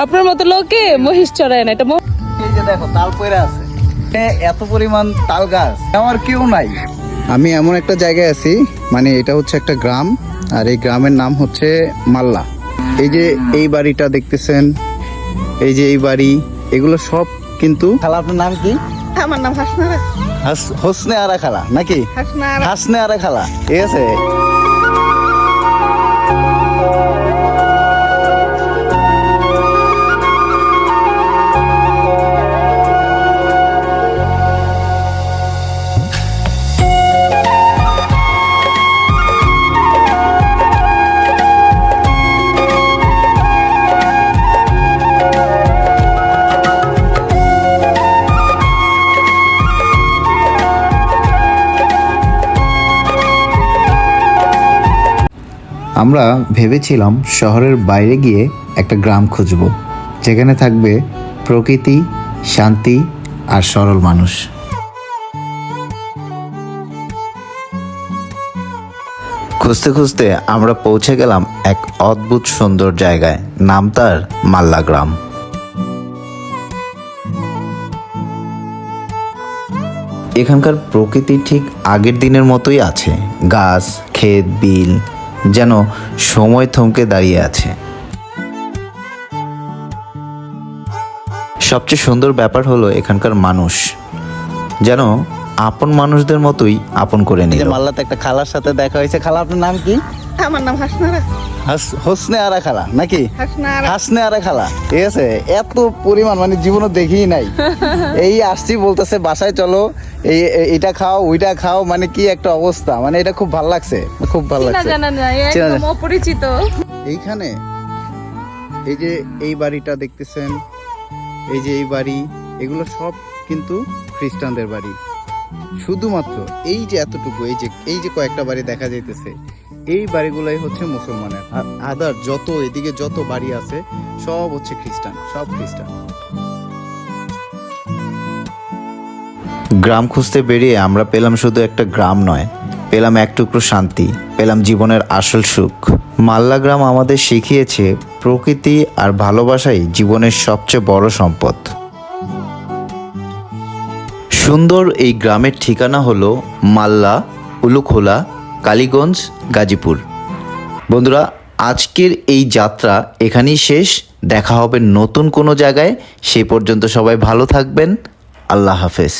আপনার মতো লোকে মহিষ চড়ায় না, এটা এই যে দেখো তাল পড়ে আছে, এত পরিমাণ তাল গাছ আমার কেউ নাই। আমি এমন একটা জায়গায় আছি, মানে এটা হচ্ছে একটা গ্রাম, আর এই গ্রামের নাম হচ্ছে মাল্লা। এই যে এই বাড়িটা দেখতেছেন, এই যে এই বাড়ি, এগুলো সব কিন্তু। খালা আপনার নাম কি? আমার নাম হাসনারা। হোসনে আরা খালা নাকি? হাসনারা। হাসনে আরা খালা, ঠিক আছে। আমরা ভেবেছিলাম শহরের বাইরে গিয়ে একটা গ্রাম খুঁজব, যেখানে থাকবে প্রকৃতি, শান্তি আর সরল মানুষ। খুঁজতে খুঁজতে আমরা পৌঁছে গেলাম এক অদ্ভুত সুন্দর জায়গায়, নাম তার মাল্লা গ্রাম। এখানকার প্রকৃতি ঠিক আগের দিনের মতোই আছে, গাছ, ক্ষেত, বিল, যেন সময় থমকে দাঁড়িয়ে আছে। সবচেয়ে সুন্দর ব্যাপার হলো এখানকার মানুষ যেন আপন মানুষদের মতোই আপন করে নিল। মাল্লাতে একটা খালার সাথে দেখা হয়েছে। খালা আপনার নাম কি? আমার নাম হাসনারা। হোসনে আরা খালা নাকি? হাসনারা। হাসনে আরা খালা, ঠিক আছে। এত পরিমাণ মানে জীবনে দেখিই নাই। এই আসছি বলতেছে বাসায় চলো, এইটা খাও ওইটা খাও, মানে কি একটা অবস্থা, মানে এটা খুব ভালো লাগছে, খুব ভালো লাগছে। জানা নাই, একদম অপরিচিত। এইখানে এই যে এই বাড়িটা দেখতেছেন, এই যে এই বাড়ি, এগুলো সব কিন্তু খ্রিস্টানদের বাড়ি। শুধুমাত্র এই যে এতটুকু, এই যে কয়েকটা বাড়ি দেখা যাইতেছে, এই বাড়িগুলাই হচ্ছে মুসলমানের। আর আদার যত এদিকে যত বাড়ি আছে সব হচ্ছে খ্রিস্টান, সব খ্রিস্টান। গ্রাম খুঁজতে বেরিয়ে আমরা পেলাম শুধু একটা গ্রাম নয়, পেলাম এক টুকরো শান্তি, পেলাম জীবনের আসল সুখ। মাল্লা গ্রাম আমাদের শিখিয়েছে প্রকৃতি আর ভালোবাসাই জীবনের সবচেয়ে বড় সম্পদ। সুন্দর এই গ্রামের ঠিকানা হলো মাল্লা, উলুখোলা, কালীগঞ্জ, গাজীপুর। বন্ধুরা, আজকের এই যাত্রা এখানেই শেষ। দেখা হবে নতুন কোনো জায়গায়। সেই পর্যন্ত সবাই ভালো থাকবেন। আল্লাহ হাফেজ।